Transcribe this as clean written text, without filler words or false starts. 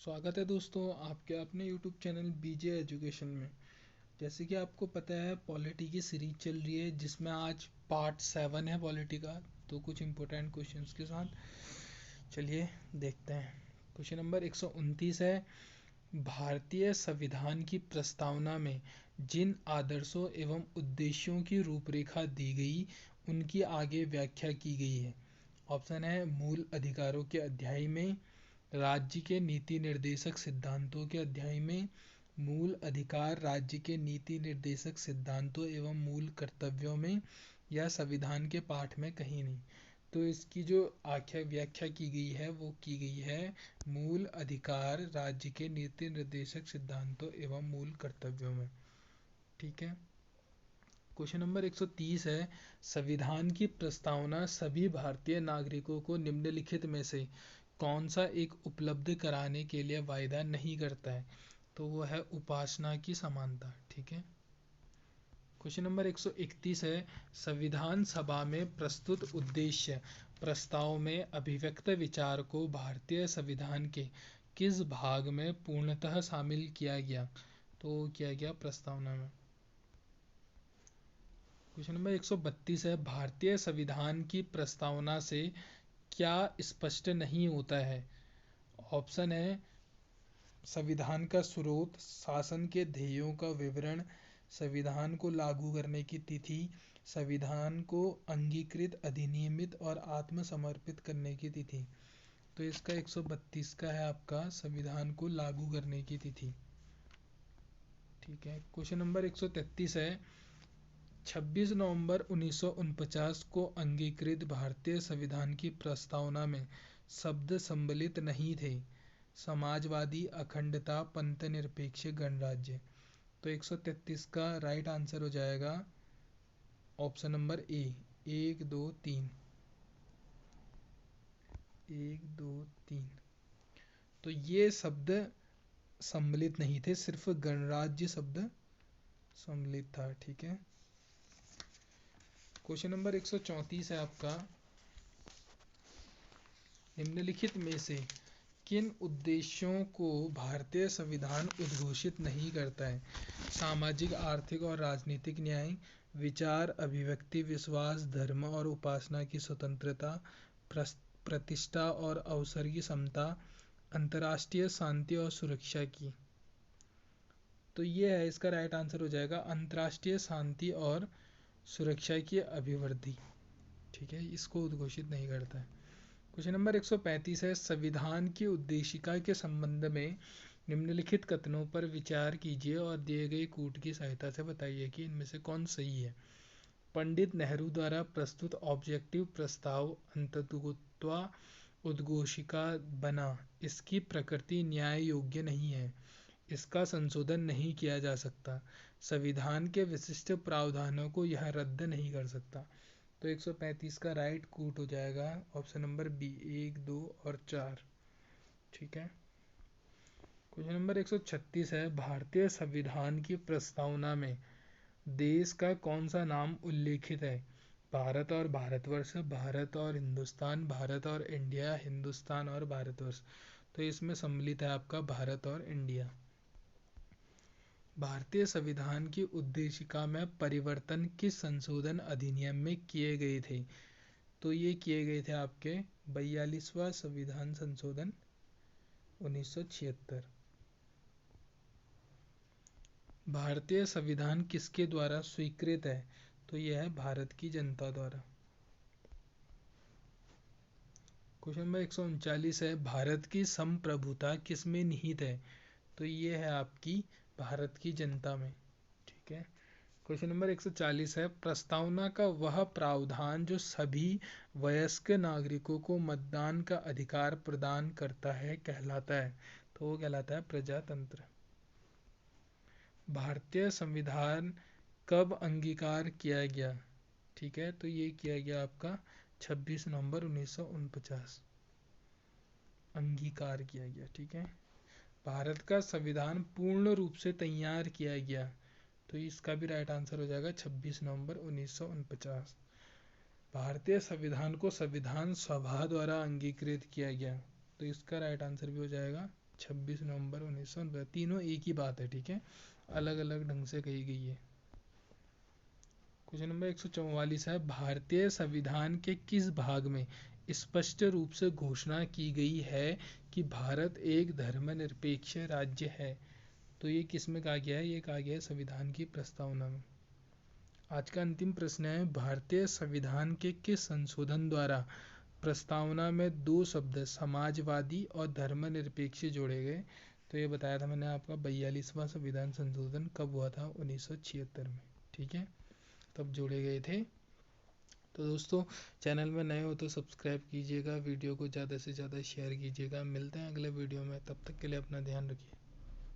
स्वागत है दोस्तों आपके अपने YouTube चैनल बीजे एजुकेशन में। जैसे कि आपको पता है पॉलिटी की सीरीज चल रही है जिसमें आज पार्ट 7 है पॉलिटी का। तो कुछ इम्पोर्टेंट क्वेश्चंस के साथ चलिए देखते हैं। क्वेश्चन नंबर 129 है, भारतीय संविधान की प्रस्तावना में जिन आदर्शों एवं उद्देश्यों की रूपरेखा दी गई उनकी आगे व्याख्या की गई है। ऑप्शन है मूल अधिकारों के अध्याय में, राज्य के नीति निर्देशक सिद्धांतों के अध्याय में, मूल अधिकार राज्य के नीति निर्देशक सिद्धांतों एवं मूल कर्तव्यों में, या संविधान के पाठ में कहीं नहीं। तो इसकी जो आख्या व्याख्या की गई है वो की गई है मूल अधिकार राज्य के नीति निर्देशक सिद्धांतों एवं मूल कर्तव्यों में। ठीक है। क्वेश्चन नंबर 130 है, संविधान की प्रस्तावना सभी भारतीय नागरिकों को निम्नलिखित में से कौन सा एक उपलब्ध कराने के लिए वायदा नहीं करता है। तो वो है उपासना की समानता। ठीक है। क्वेश्चन नंबर 131 है, संविधान सभा में प्रस्तुत उद्देश्य प्रस्ताव में अभिव्यक्त विचार को भारतीय संविधान के किस भाग में पूर्णतः शामिल किया गया। तो किया गया प्रस्तावना में। क्वेश्चन नंबर 132 है, भारतीय संविधान की प्रस्तावना से क्या स्पष्ट नहीं होता है। ऑप्शन है संविधान का स्रोत, शासन के ध्येयों का विवरण, संविधान को लागू करने की तिथि, संविधान को अंगीकृत अधिनियमित और आत्मसमर्पित करने की तिथि। तो इसका 132 का है आपका संविधान को लागू करने की तिथि। ठीक है। क्वेश्चन नंबर 133 है, 26 नवंबर 1949 को अंगीकृत भारतीय संविधान की प्रस्तावना में शब्द सम्मिलित नहीं थे। समाजवादी, अखंडता, पंथ निरपेक्ष, गणराज्य। तो 133 का राइट आंसर हो जाएगा ऑप्शन नंबर ए, 1 2 3। 1 2 3। तो ये शब्द सम्मिलित नहीं थे, सिर्फ गणराज्य शब्द सम्मिलित था। ठीक है। क्वेश्चन नंबर 134 है आपका, निम्नलिखित में से किन उद्देश्यों को भारतीय संविधान उद्घोषित नहीं करता है। सामाजिक, आर्थिक और राजनीतिक न्याय, विचार, अभिव्यक्ति, विश्वास, धर्म और उपासना की स्वतंत्रता, प्रतिष्ठा और अवसर की समता, अंतर्राष्ट्रीय शांति और सुरक्षा की। तो ये है इसका राइट आंसर हो जाएगा अंतर्राष्ट्रीय शांति और सुरक्षा की अभिवृद्धि। ठीक है, इसको उद्घोषित नहीं करता है। क्वेश्चन नंबर 135 है, संविधान की उद्देशिका के संबंध में निम्नलिखित कथनों पर विचार कीजिए और दिए गए कूट की सहायता से बताइए कि इनमें से कौन सही है। पंडित नेहरू द्वारा प्रस्तुत ऑब्जेक्टिव प्रस्ताव अंततोगत्वा उद्घोषिका बना, इसकी प्रकृति न्याय योग्य नहीं है, इसका संशोधन नहीं किया जा सकता, संविधान के विशिष्ट प्रावधानों को यह रद्द नहीं कर सकता। तो 135 का राइट कूट हो जाएगा ऑप्शन नंबर बी, 1 2 और 4। ठीक है। क्वेश्चन नंबर 136 है, भारतीय संविधान की प्रस्तावना में देश का कौन सा नाम उल्लेखित है। भारत और भारतवर्ष, भारत और हिंदुस्तान, भारत और इंडिया, हिंदुस्तान और भारतवर्ष। तो इसमें सम्मिलित है आपका भारत और इंडिया। भारतीय संविधान की उद्देशिका में परिवर्तन किस संशोधन अधिनियम में किए गए थे। तो ये किए गए थे आपके 42वां संविधान संशोधन 1976। भारतीय संविधान किसके द्वारा स्वीकृत है। तो यह है भारत की जनता द्वारा। क्वेश्चन नंबर 139 है, भारत की संप्रभुता किसमें निहित है। तो ये है आपकी भारत की जनता में। ठीक है। क्वेश्चन नंबर 140 है, प्रस्तावना का वह प्रावधान जो सभी वयस्क नागरिकों को मतदान का अधिकार प्रदान करता है कहलाता है। तो वो कहलाता है प्रजातंत्र। भारतीय संविधान कब अंगीकार किया गया। ठीक है, तो ये किया गया आपका 26 नवंबर 1949 अंगीकार किया गया। ठीक है। भारत का संविधान पूर्ण रूप से तैयार किया गया। तो इसका भी राइट आंसर हो जाएगा 26 नवंबर 1949। भारतीय संविधान को संविधान सभा द्वारा अंगीकृत किया गया। तो इसका राइट आंसर भी हो जाएगा 26 नवंबर 1990, तीनों एक ही बात है, ठीक है, अलग अलग ढंग से कही गई है। क्वेश्चन नंबर 144 है, भारतीय संविधान के किस भाग में स्पष्ट रूप से घोषणा की गई है कि भारत एक धर्मनिरपेक्ष राज्य है? तो ये किस में कहा गया है? ये कहा गया है संविधान की प्रस्तावना में। आज का अंतिम प्रश्न है, भारतीय संविधान के किस संशोधन द्वारा प्रस्तावना में दो शब्द समाजवादी और धर्मनिरपेक्ष जोड़े गए? तो ये बताया था मैंने आपका 42वां संविधान संशोधन कब हुआ था? 1976 में, ठीक है, तब जोड़े गए थे। तो दोस्तों, चैनल में नए हो तो सब्सक्राइब कीजिएगा, वीडियो को ज़्यादा से ज़्यादा शेयर कीजिएगा। मिलते हैं अगले वीडियो में, तब तक के लिए अपना ध्यान रखिए।